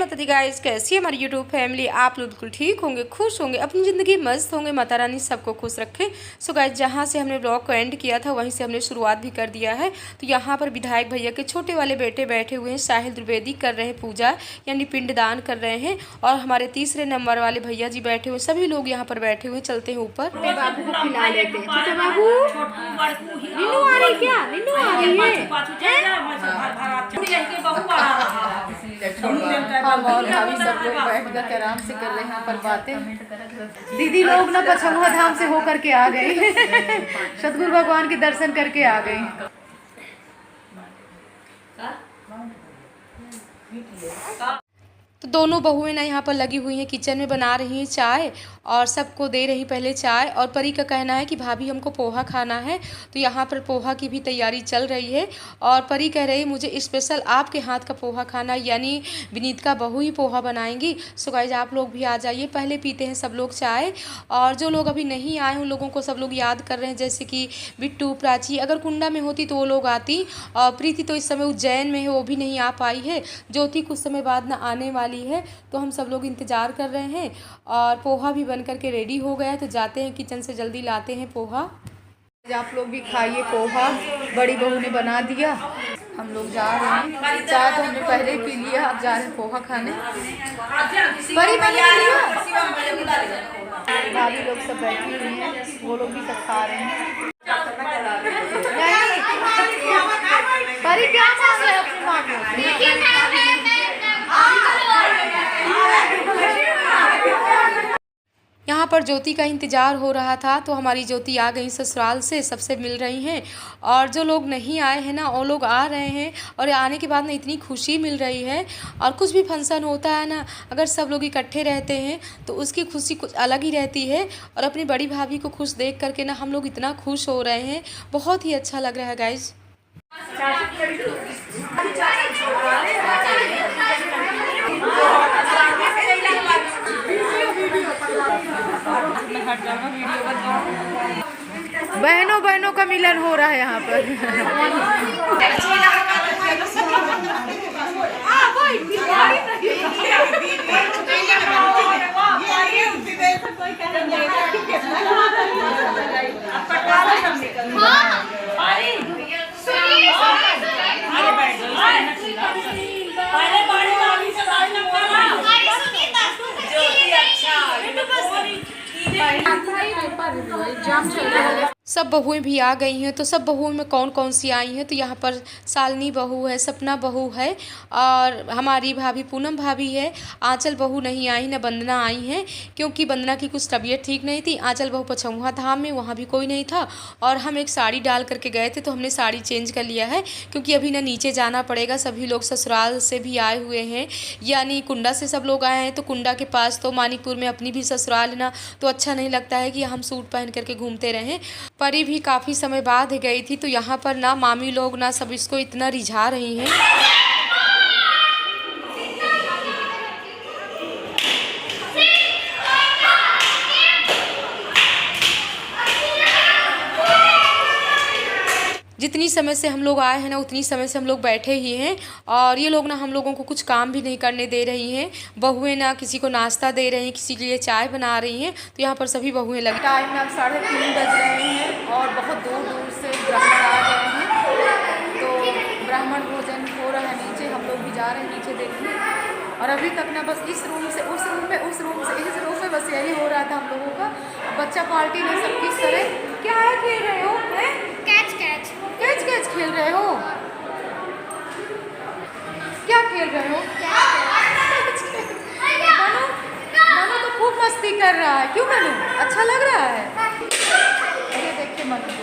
माता दी गाइस, कैसी है हमारी यूट्यूब फैमिली। आप लोग बिल्कुल ठीक होंगे, खुश होंगे, अपनी ज़िंदगी मस्त होंगे। माता रानी सबको खुश रखे। सो गाइस, जहाँ से हमने ब्लॉग को एंड किया था वहीं से हमने शुरुआत भी कर दिया है। तो यहाँ पर विधायक भैया के छोटे वाले बेटे बैठे हुए हैं, साहिल द्विवेदी कर रहे हैं पूजा यानी पिंडदान कर रहे हैं। और हमारे तीसरे नंबर वाले भैया जी बैठे हुए, सभी लोग यहाँ पर बैठे हुए। चलते हैं ऊपर, बाबू को खिला लेते हैं। छोटे बाबू नीनू आ रही, क्या नीनू आ रही है? हम और भाभी सब लोग बैठ कर आराम से कर रहे हैं यहाँ पर बातें। दीदी लोग ना पछुआ धाम से होकर के आ गई सतगुरु भगवान के दर्शन करके आ गई। तो दोनों बहुएं ना यहाँ पर लगी हुई हैं, किचन में बना रही हैं चाय और सबको दे रही पहले चाय। और परी का कहना है कि भाभी हमको पोहा खाना है, तो यहाँ पर पोहा की भी तैयारी चल रही है। और परी कह रही है मुझे स्पेशल आपके हाथ का पोहा खाना, यानी विनीत का बहू ही पोहा बनाएंगी। सो गाइस, आप लोग भी आ जाइए, पहले पीते हैं सब लोग चाय। और जो लोग अभी नहीं आए उन लोगों को सब लोग याद कर रहे हैं, जैसे कि बिट्टू, प्राची। अगर कुंडा में होती तो वो लोग आती, और प्रीति तो इस समय उज्जैन में है, वो भी नहीं आ पाई है। ज्योति कुछ समय बाद ना आने वाली है, तो हम सब लोग इंतज़ार कर रहे हैं। और पोहा भी बन करके रेडी हो गया है, तो जाते हैं किचन से, जल्दी लाते हैं पोहा। आप लोग भी खाइए पोहा, बड़ी बहू ने बना दिया। हम लोग जा रहे हैं, चाय तो हमने पहले ही पी लिया, अब जा रहे हैं पोहा खाने। बड़ी भाभी लोग सब बैठी हुई हैं, वो लोग भी सब खा रहे हैं। परी क्या मांग रहे अपनी माँ को? यहाँ पर ज्योति का इंतज़ार हो रहा था, तो हमारी ज्योति आ गई ससुराल से, सबसे मिल रही हैं। और जो लोग नहीं आए हैं ना, वो लोग आ रहे हैं। और आने के बाद ना इतनी खुशी मिल रही है। और कुछ भी फंक्शन होता है ना, अगर सब लोग इकट्ठे रहते हैं तो उसकी खुशी कुछ अलग ही रहती है। और अपनी बड़ी भाभी को खुश देख करके ना हम लोग इतना खुश हो रहे हैं, बहुत ही अच्छा लग रहा है गाइज। बहनों बहनों का मिलन हो रहा है यहाँ पर। सब बहुएं भी आ गई हैं। तो सब बहुओं में कौन कौन सी आई हैं, तो यहाँ पर शालिनी बहू है, सपना बहू है, और हमारी भाभी पूनम भाभी है। आंचल बहू नहीं आई, न वंदना आई हैं, क्योंकि वंदना की कुछ तबीयत ठीक नहीं थी। आंचल बहू पछुआ धाम में, वहाँ भी कोई नहीं था। और हम एक साड़ी डाल करके गए थे, तो हमने साड़ी चेंज कर लिया है, क्योंकि अभी ना नीचे जाना पड़ेगा। सभी लोग ससुराल से भी आए हुए हैं, यानी कुंडा से सब लोग आए हैं। तो कुंडा के पास तो मानिकपुर में अपनी भी ससुराल है ना, तो अच्छा नहीं लगता है कि हम सूट पहन करके घूमते रहें। परी भी काफ़ी समय बाद गई थी, तो यहाँ पर ना मामी लोग ना सब इसको इतना रिझा रही हैं। जितनी समय से हम लोग आए हैं ना, उतनी समय से हम लोग बैठे ही हैं। और ये लोग ना हम लोगों को कुछ काम भी नहीं करने दे रही हैं। बहुएं ना किसी को नाश्ता दे रही हैं, किसी के लिए चाय बना रही हैं। तो यहाँ पर सभी बहुएं लगी। टाइम ना 3:30 बज रहे हैं, और बहुत दूर दूर से ब्राह्मण आ गए हैं। तो ब्राह्मण भोजन हो रहा है नीचे, हम लोग भी जा रहे हैं नीचे देखने। और अभी तक ना बस इस रूम से उस रूम में, उस रूम से इस रूम में, बस यही हो रहा था हम लोगों का। बच्चा पार्टी ने सब किस तरह क्या है, खेल रहे हो? कैच कैच कैच कैच खेल रहे हो? क्या खेल रहे हो? मनु मनु तो खूब मस्ती कर रहा है। क्यों मनु, अच्छा लग रहा है? ये देखिए मनु,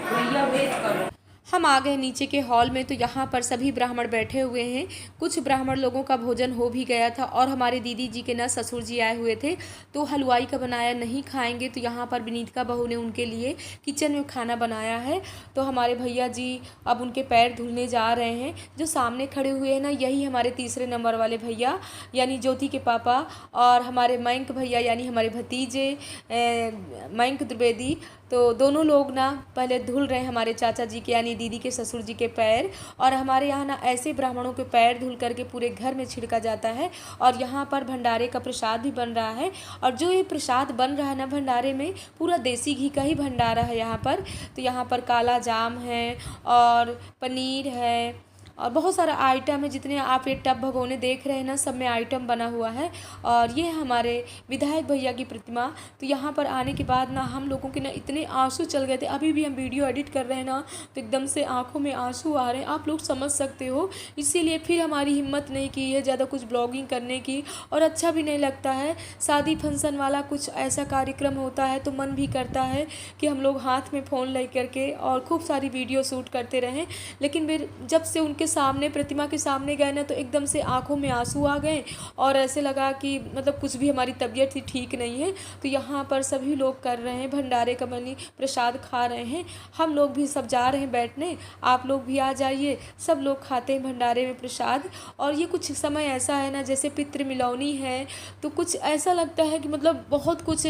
भैया वेट करो। हम आ गए नीचे के हॉल में, तो यहाँ पर सभी ब्राह्मण बैठे हुए हैं। कुछ ब्राह्मण लोगों का भोजन हो भी गया था। और हमारे दीदी जी के ना ससुर जी आए हुए थे, तो हलवाई का बनाया नहीं खाएंगे, तो यहाँ पर विनीत का बहू ने उनके लिए किचन में खाना बनाया है। तो हमारे भैया जी अब उनके पैर धुलने जा रहे हैं। जो सामने खड़े हुए हैं ना, यही हमारे तीसरे नंबर वाले भैया, यानी ज्योति के पापा। और हमारे मयंक भैया यानी हमारे भतीजे मयंक द्विवेदी, तो दोनों लोग ना पहले धुल रहे हैं हमारे चाचा जी के यानी दीदी के ससुर जी के पैर। और हमारे यहाँ ना ऐसे ब्राह्मणों के पैर धुल करके पूरे घर में छिड़का जाता है। और यहाँ पर भंडारे का प्रसाद भी बन रहा है। और जो ये प्रसाद बन रहा है ना भंडारे में, पूरा देसी घी का ही भंडारा है यहाँ पर। तो यहाँ पर काला जाम है और पनीर है और बहुत सारा आइटम है। जितने आप ये टब भगोने देख रहे हैं ना, सब में आइटम बना हुआ है। और ये हमारे विधायक भैया की प्रतिमा। तो यहाँ पर आने के बाद ना हम लोगों के ना इतने आंसू चल गए थे। अभी भी हम वीडियो एडिट कर रहे हैं ना, तो एकदम से आंखों में आंसू आ रहे हैं, आप लोग समझ सकते हो। इसीलिए फिर हमारी हिम्मत नहीं की है ज़्यादा कुछ ब्लॉगिंग करने की, और अच्छा भी नहीं लगता है। शादी फंक्शन वाला कुछ ऐसा कार्यक्रम होता है तो मन भी करता है कि हम लोग हाथ में फ़ोन ले करके और खूब सारी वीडियो शूट करते रहें। लेकिन फिर जब से उनके सामने, प्रतिमा के सामने गए ना, तो एकदम से आंखों में आंसू आ गए और ऐसे लगा कि मतलब कुछ भी हमारी तबीयत ही ठीक नहीं है। तो यहाँ पर सभी लोग कर रहे हैं भंडारे का बनी प्रसाद खा रहे हैं। हम लोग भी सब जा रहे हैं बैठने, आप लोग भी आ जाइए। सब लोग खाते हैं भंडारे में प्रसाद। और ये कुछ समय ऐसा है ना, जैसे पितृ मिलौनी है, तो कुछ ऐसा लगता है कि मतलब बहुत कुछ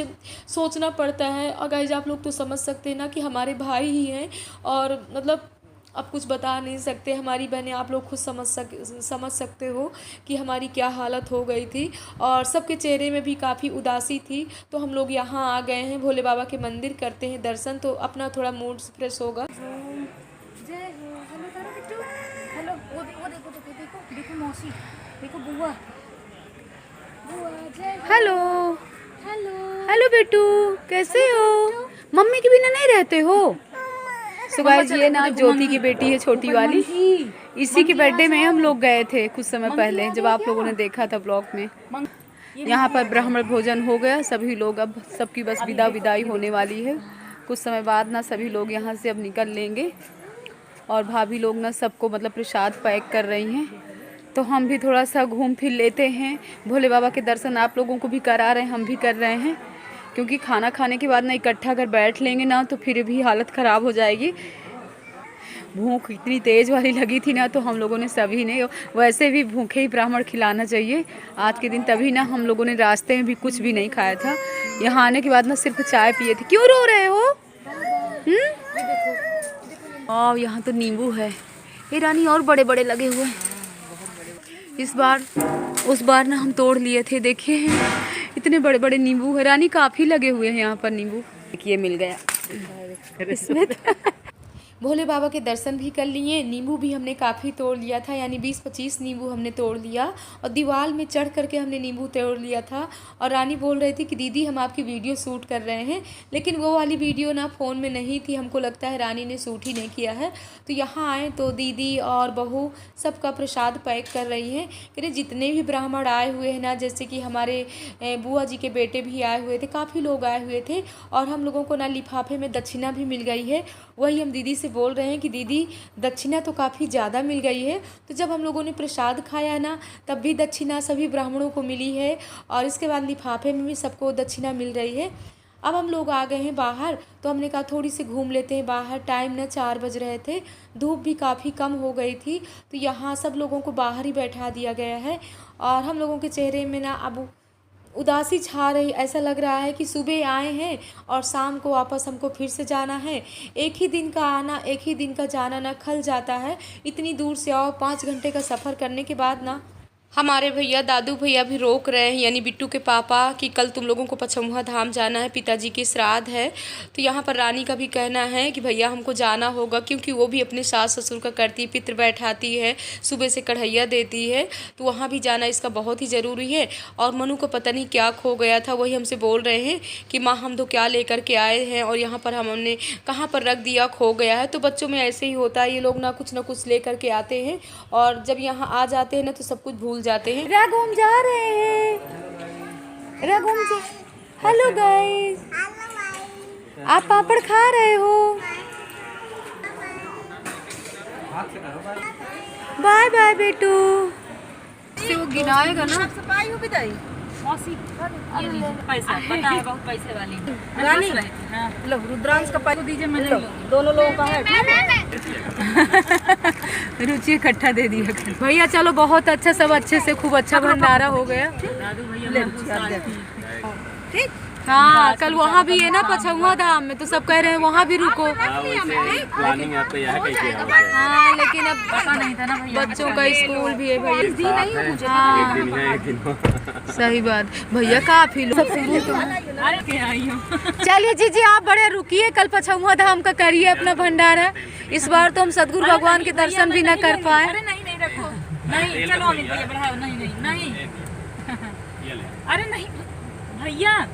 सोचना पड़ता है। और गाइस आप लोग तो समझ सकते हैं ना कि हमारे भाई ही हैं, और मतलब अब कुछ बता नहीं सकते। हमारी बहनें, आप लोग खुद समझ सकते हो कि हमारी क्या हालत हो गई थी। और सबके चेहरे में भी काफ़ी उदासी थी। तो हम लोग यहाँ आ गए हैं, भोले बाबा के मंदिर करते हैं दर्शन, तो अपना थोड़ा मूड फ्रेश होगा। हेलो, वो देखो देखो देखो मौसी, देखो बुआ। हेलो हेलो हेलो बेटू, कैसे हो? मम्मी के बिना नहीं रहते हो? तो गाइस ये ना ज्योति की बेटी है छोटी वाली। इसी के बर्थडे में हम लोग गए थे कुछ समय पहले, जब आप लोगों ने देखा था ब्लॉग में। यहाँ पर ब्राह्मण भोजन हो गया, सभी लोग अब सबकी बस विदाई होने वाली है। कुछ समय बाद ना सभी लोग यहाँ से अब निकल लेंगे। और भाभी लोग ना सबको मतलब प्रसाद पैक कर रही हैं। तो हम भी थोड़ा सा घूम फिर लेते हैं। भोले बाबा के दर्शन आप लोगों को भी करा रहे हैं, हम भी कर रहे हैं। क्योंकि खाना खाने के बाद ना इकट्ठा अगर बैठ लेंगे ना, तो फिर भी हालत ख़राब हो जाएगी। भूख इतनी तेज़ वाली लगी थी ना, तो हम लोगों ने सभी ने, वैसे भी भूखे ही ब्राह्मण खिलाना चाहिए आज के दिन, तभी ना हम लोगों ने रास्ते में भी कुछ भी नहीं खाया था। यहाँ आने के बाद ना सिर्फ चाय पिए थे। क्यों रो रहे हो? और यहाँ तो नींबू है, ये रानी और बड़े बड़े लगे हुए हैं। इस बार उस बार ना हम तोड़ लिए थे, देखिए हैं इतने बड़े बड़े नींबू है। रानी काफ़ी लगे हुए हैं यहाँ पर नींबू। देखिए मिल गया इसमें। भोले बाबा के दर्शन भी कर लिए। नींबू भी हमने काफ़ी तोड़ लिया था, यानी 20-25 नींबू हमने तोड़ लिया। और दीवार में चढ़ करके हमने नींबू तोड़ लिया था। और रानी बोल रही थी कि दीदी हम आपकी वीडियो शूट कर रहे हैं, लेकिन वो वाली वीडियो ना फ़ोन में नहीं थी। हमको लगता है रानी ने शूट ही नहीं किया है। तो यहाँ आए तो दीदी और बहू सबका प्रसाद पैक कर रही हैं। कि जितने भी ब्राह्मण आए हुए हैं ना, जैसे कि हमारे बुआ जी के बेटे भी आए हुए थे, काफ़ी लोग आए हुए थे। और हम लोगों को ना लिफाफे में दक्षिणा भी मिल गई है। वही हम दीदी से बोल रहे हैं कि दीदी दक्षिणा तो काफ़ी ज़्यादा मिल गई है। तो जब हम लोगों ने प्रसाद खाया ना, तब भी दक्षिणा सभी ब्राह्मणों को मिली है। और इसके बाद लिफाफे में भी सबको दक्षिणा मिल रही है। अब हम लोग आ गए हैं बाहर, तो हमने कहा थोड़ी सी घूम लेते हैं बाहर। टाइम ना 4 बज रहे थे, धूप भी काफ़ी कम हो गई थी। तो यहाँ सब लोगों को बाहर ही बैठा दिया गया है। और हम लोगों के चेहरे में ना अब उदासी छा रही, ऐसा लग रहा है कि सुबह आए हैं और शाम को वापस हमको फिर से जाना है। एक ही दिन का आना, एक ही दिन का जाना ना खल जाता है। इतनी दूर से आओ, 5 घंटे का सफ़र करने के बाद ना हमारे भैया, दादू भैया भी रोक रहे हैं, यानी बिट्टू के पापा, कि कल तुम लोगों को पचमुहा धाम जाना है, पिताजी की श्राद्ध है। तो यहाँ पर रानी का भी कहना है कि भैया हमको जाना होगा, क्योंकि वो भी अपने सास ससुर का करती है, पितृ बैठाती है, सुबह से कढ़ैया देती है। तो वहाँ भी जाना इसका बहुत ही ज़रूरी है। और मनु को पता नहीं क्या खो गया था, वही हमसे बोल रहे हैं कि माँ हम तो क्या लेकर के आए हैं और यहाँ पर हमने कहाँ पर रख दिया, खो गया है। तो बच्चों में ऐसे ही होता है, ये लोग ना कुछ लेकर के आते हैं और जब यहाँ आ जाते हैं ना तो सब कुछ भूल जाते हैं। राघुम जा रहे हैं, राघुम जा। हेलो गाइस, आप पापड़ खा रहे हो? बाय बाय बेटू। से वो गिनाएगा ना। सफाई हो बिदाई मौसी, पैसा पता है, बहुत पैसे वाली रानी। लो रुद्रांश का पैसा दीजिए, मैं दोनों लोगों का है। रुचि इकट्ठा दे दिया भैया। चलो बहुत अच्छा, सब अच्छे से, खूब अच्छा भंडारा हो गया। दादू भैया ठीक, हाँ कल वहाँ भी है ना पछुआ धाम में, तो सब कह रहे हैं वहाँ भी रुको। प्लानिंग है तैयार कैसे है? हाँ लेकिन अब पता नहीं था ना भैया, बच्चों का स्कूल भी है भैया। एक दिन है एक दिन सही बात भैया, काफी लोग। अरे क्या आई हूँ। चलिए जीजी आप बड़े रुकिए, कल पछुआ धाम का करिए अपना भंडारा। इस बार तो हम सदगुरु भगवान के दर्शन भी न कर पाए। अरे नहीं नहीं रखो, नहीं चलो अमित भैया बढ़ाओ, नहीं नहीं नहीं, अरे नहीं भैया।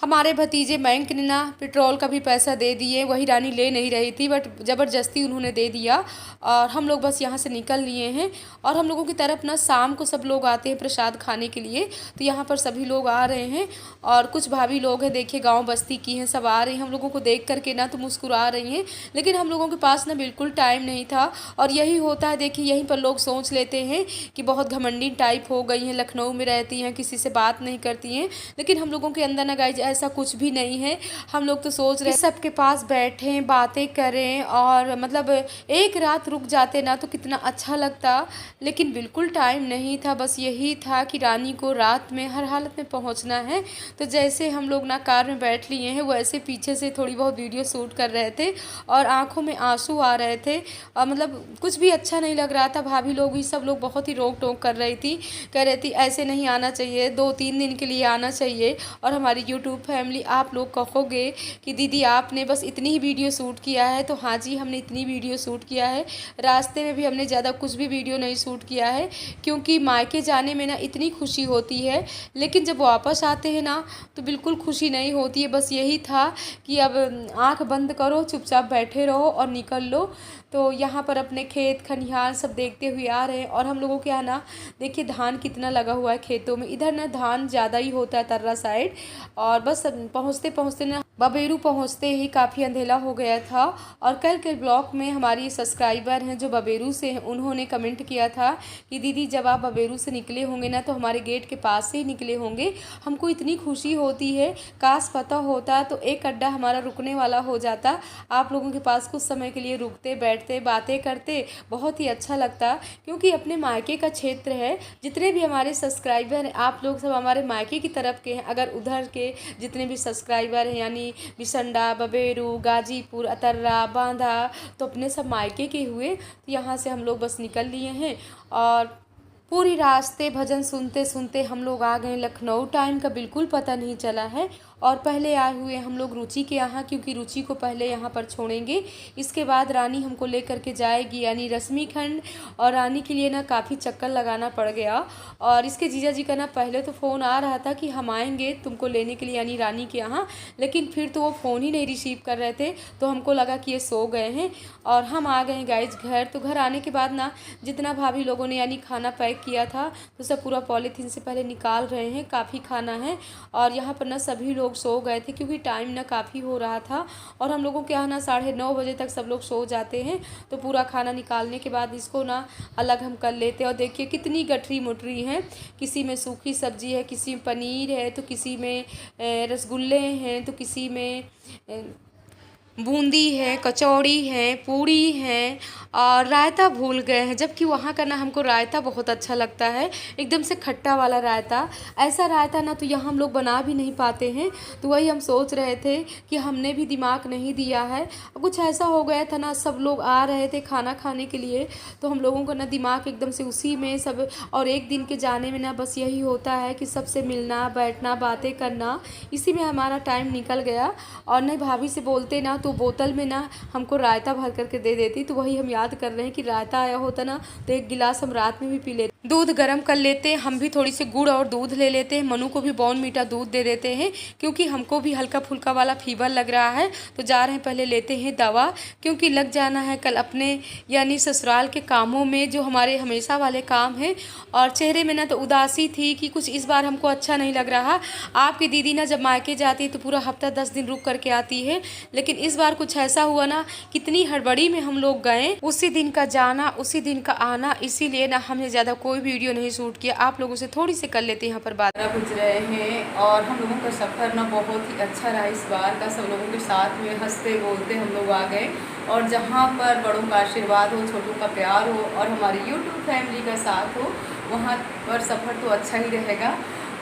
हमारे भतीजे मयंक ने ना पेट्रोल का भी पैसा दे दिए, वही रानी ले नहीं रही थी बट ज़बरदस्ती उन्होंने दे दिया और हम लोग बस यहाँ से निकल लिए हैं। और हम लोगों की तरफ ना शाम को सब लोग आते हैं प्रसाद खाने के लिए, तो यहाँ पर सभी लोग आ रहे हैं और कुछ भाभी लोग हैं, देखिए गांव बस्ती की हैं, सब आ रही हैं। हम लोगों को देख करके ना तो मुस्कुरा रही हैं, लेकिन हम लोगों के पास ना बिल्कुल टाइम नहीं था। और यही होता है, देखिए यहीं पर लोग सोच लेते हैं कि बहुत घमंडी टाइप हो गई हैं, लखनऊ में रहती हैं, किसी से बात नहीं करती हैं, लेकिन हम लोगों के अंदर ना गाइज ऐसा कुछ भी नहीं है। हम लोग तो सोच रहे हैं सबके पास बैठें, बातें करें और मतलब एक रात रुक जाते ना तो कितना अच्छा लगता, लेकिन बिल्कुल टाइम नहीं था। बस यही था कि रानी को रात में हर हालत में पहुंचना है। तो जैसे हम लोग ना कार में बैठ लिए हैं, वैसे पीछे से थोड़ी बहुत वीडियो शूट कर रहे थे और आंखों में आंसू आ रहे थे और मतलब कुछ भी अच्छा नहीं लग रहा था। भाभी लोग भी सब लोग बहुत ही रोक टोक कर रही थी, कह रही थी ऐसे नहीं आना चाहिए, 2-3 दिन के लिए आना चाहिए। और हमारी यूट्यूब फैमिली आप लोग कहोगे कि दीदी आपने बस इतनी ही वीडियो शूट किया है, तो हाँ जी हमने इतनी वीडियो शूट किया है। रास्ते में भी हमने ज़्यादा कुछ भी वीडियो नहीं शूट किया है, क्योंकि मायके जाने में ना इतनी खुशी होती है, लेकिन जब वापस आते हैं ना तो बिल्कुल खुशी नहीं होती है। बस यही था कि अब आँख बंद करो, चुपचाप बैठे रहो और निकल लो। तो यहाँ पर अपने खेत खलिहान सब देखते हुए आ रहे हैं। और हम लोगों के यहाँ ना देखिए धान कितना लगा हुआ है खेतों में, इधर ना धान ज़्यादा ही होता है तर्रा साइड। और बस पहुँचते पहुँचते ना बबेरू पहुँचते ही काफ़ी अंधेरा हो गया था। और कल के ब्लॉग में हमारी सब्सक्राइबर हैं जो बबेरू से हैं, उन्होंने कमेंट किया था कि दीदी जब आप बबेरू से निकले होंगे ना तो हमारे गेट के पास से ही निकले होंगे। हमको इतनी खुशी होती है, काश पता होता तो एक अड्डा हमारा रुकने वाला हो जाता, आप लोगों के पास कुछ समय के लिए रुकते, बैठते, बातें करते, बहुत ही अच्छा लगता। क्योंकि अपने मायके का क्षेत्र है, जितने भी हमारे सब्सक्राइबर हैं आप लोग सब हमारे मायके की तरफ के हैं। अगर उधर के जितने भी सब्सक्राइबर हैं यानी बिसंडा, बबेरू, गाजीपुर, अतर्रा, बांधा, तो अपने सब मायके के हुए। तो यहाँ से हम लोग बस निकल लिए हैं और पूरी रास्ते भजन सुनते सुनते हम लोग आ गए लखनऊ। टाइम का बिल्कुल पता नहीं चला है। और पहले आए हुए हम लोग रुचि के यहाँ, क्योंकि रुचि को पहले यहाँ पर छोड़ेंगे, इसके बाद रानी हमको लेकर के जाएगी यानी रश्मि खंड। और रानी के लिए ना काफ़ी चक्कर लगाना पड़ गया। और इसके जीजा जी का ना पहले तो फ़ोन आ रहा था कि हम आएंगे तुमको लेने के लिए यानी रानी के यहाँ, लेकिन फिर तो वो फ़ोन ही नहीं रिसीव कर रहे थे, तो हमको लगा कि ये सो गए हैं। और हम आ गए गाइज घर। तो घर आने के बाद ना जितना भाभी लोगों ने यानी खाना पैक किया था तो सब पूरा पॉलीथीन से पहले निकाल रहे हैं, काफ़ी खाना है। और यहाँ पर ना सभी लोग सो गए थे क्योंकि टाइम ना काफ़ी हो रहा था। और हम लोगों के यहाँ ना 9:30 बजे तक सब लोग सो जाते हैं। तो पूरा खाना निकालने के बाद इसको ना अलग हम कर लेते हैं। और देखिए कितनी गठरी मुठरी हैं, किसी में सूखी सब्जी है, किसी में पनीर है, तो किसी में रसगुल्ले हैं, तो किसी में बूंदी है, कचौड़ी है, पूड़ी है और रायता भूल गए हैं। जबकि वहाँ का ना हमको रायता बहुत अच्छा लगता है, एकदम से खट्टा वाला रायता। ऐसा रायता ना तो यहाँ हम लोग बना भी नहीं पाते हैं। तो वही हम सोच रहे थे कि हमने भी दिमाग नहीं दिया है। कुछ ऐसा हो गया था ना, सब लोग आ रहे थे खाना खाने के लिए, तो हम लोगों का ना दिमाग एकदम से उसी में सब। और एक दिन के जाने में ना बस यही होता है कि सबसे मिलना, बैठना, बातें करना, इसी में हमारा टाइम निकल गया। और नहीं भाभी से बोलते ना तो बोतल में ना हमको रायता भर करके दे देती। तो वही हम याद कर रहे हैं कि रायता आया होता ना तो एक गिलास हम रात में भी पी लेते। दूध गर्म कर लेते हैं, हम भी थोड़ी सी गुड़ और दूध ले लेते हैं। मनु को भी बॉर्नवीटा दूध दे देते हैं क्योंकि हमको भी हल्का फुल्का वाला फीवर लग रहा है। तो जा रहे हैं पहले लेते हैं दवा, क्योंकि लग जाना है कल अपने यानी ससुराल के कामों में, जो हमारे हमेशा वाले काम हैं। और चेहरे में ना तो उदासी थी कि कुछ इस बार हमको अच्छा नहीं लग रहा। आपकी दीदी ना जब मायके जाती है तो पूरा हफ्ता 10 दिन रुक करके आती है, लेकिन इस बार कुछ ऐसा हुआ ना, कितनी हड़बड़ी में हम लोग गए, उसी दिन का जाना उसी दिन का आना, इसीलिए ना हमने ज़्यादा कोई वीडियो नहीं शूट किया। आप लोगों से थोड़ी सी कर लेते हैं। यहाँ पर 12 बज रहे हैं और हम लोगों का सफ़र ना बहुत ही अच्छा रहा इस बार का। सब लोगों के साथ में हंसते बोलते हम लोग आ गए। और जहाँ पर बड़ों का आशीर्वाद हो, छोटों का प्यार हो और हमारी यूट्यूब फैमिली का साथ हो, वहाँ पर सफ़र तो अच्छा ही रहेगा।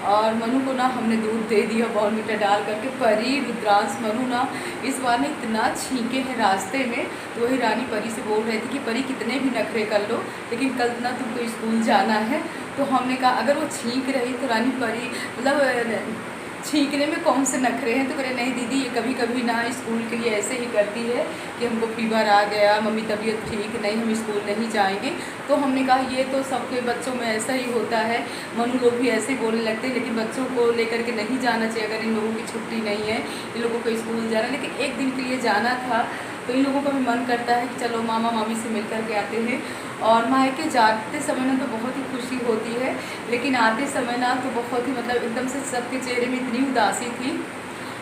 और मनु को ना हमने दूध दे दिया बॉर्नविटा डाल करके। परी, रुद्रांश, मनु ना इस बार ने इतना छींके हैं रास्ते में। तो वही रानी परी से बोल रही थी कि परी कितने भी नखरे कर लो लेकिन कल ना तुमको स्कूल जाना है। तो हमने कहा अगर वो छींक रही तो रानी परी मतलब छींकने में कौन से नखरे हैं। तो करे नहीं दीदी ये कभी कभी ना स्कूल के लिए ऐसे ही करती है कि हमको फीवर आ गया, मम्मी तबीयत ठीक नहीं, हम स्कूल नहीं जाएंगे। तो हमने कहा ये तो सबके बच्चों में ऐसा ही होता है, मनु लोग भी ऐसे ही बोलने लगते हैं। लेकिन बच्चों को लेकर के नहीं जाना चाहिए अगर इन लोगों की छुट्टी नहीं है, इन लोगों को स्कूल जाना। लेकिन एक दिन के लिए जाना था तो इन लोगों का भी मन करता है कि चलो मामा मामी से मिल कर के आते हैं। और मायके जाते समय ना तो बहुत ही खुशी होती है लेकिन आते समय ना तो बहुत ही मतलब एकदम से सबके चेहरे में इतनी उदासी थी।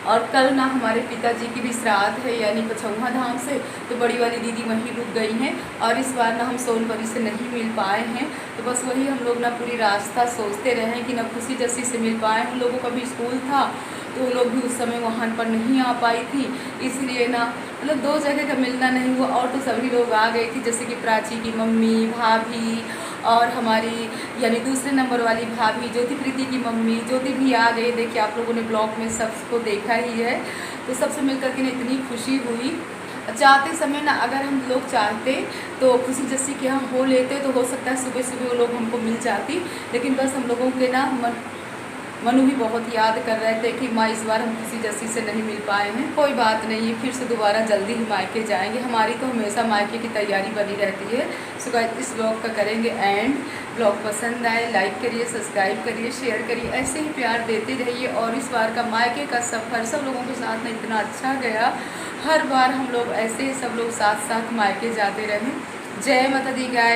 और कल ना हमारे पिताजी की भी श्राद्ध है यानी पछौहा धाम से, तो बड़ी वाली दीदी वहीं रुक गई हैं। और इस बार ना हम सोनपरी से नहीं मिल पाए हैं। तो बस वही हम लोग ना पूरी रास्ता सोचते रहे कि ना खुशी जैसी से मिल पाए। उन लोगों का भी स्कूल था तो वो लोग भी उस समय वहाँ पर नहीं आ पाई थी, इसलिए ना मतलब 2 जगह का मिलना नहीं हुआ। और तो सभी लोग आ गए थे जैसे कि प्राची की मम्मी, भाभी और हमारी यानी दूसरे नंबर वाली भाभी ज्योति प्रीति की मम्मी ज्योति भी आ गई। देखिए आप लोगों ने ब्लॉग में सबको देखा ही है। तो सबसे मिलकर के ना इतनी खुशी हुई। जाते समय ना अगर हम लोग चाहते तो खुशी जैसी कि हम हो लेते तो हो सकता है सुबह सुबह वो लोग हमको मिल जाती। लेकिन बस हम लोगों के ना मनु भी बहुत याद कर रहे थे कि माँ इस बार हम किसी जैसी से नहीं मिल पाए हैं। कोई बात नहीं है, फिर से दोबारा जल्दी ही मायके जाएंगे। हमारी तो हमेशा मायके की तैयारी बनी रहती है। सो गाइस इस ब्लॉग का करेंगे एंड। ब्लॉग पसंद आए लाइक करिए, सब्सक्राइब करिए, शेयर करिए, ऐसे ही प्यार देते रहिए। और इस बार का मायके का सफ़र सब लोगों के साथ में इतना अच्छा गया। हर बार हम लोग ऐसे सब लोग साथ साथ मायके जाते रहें। जय माता दी गाय।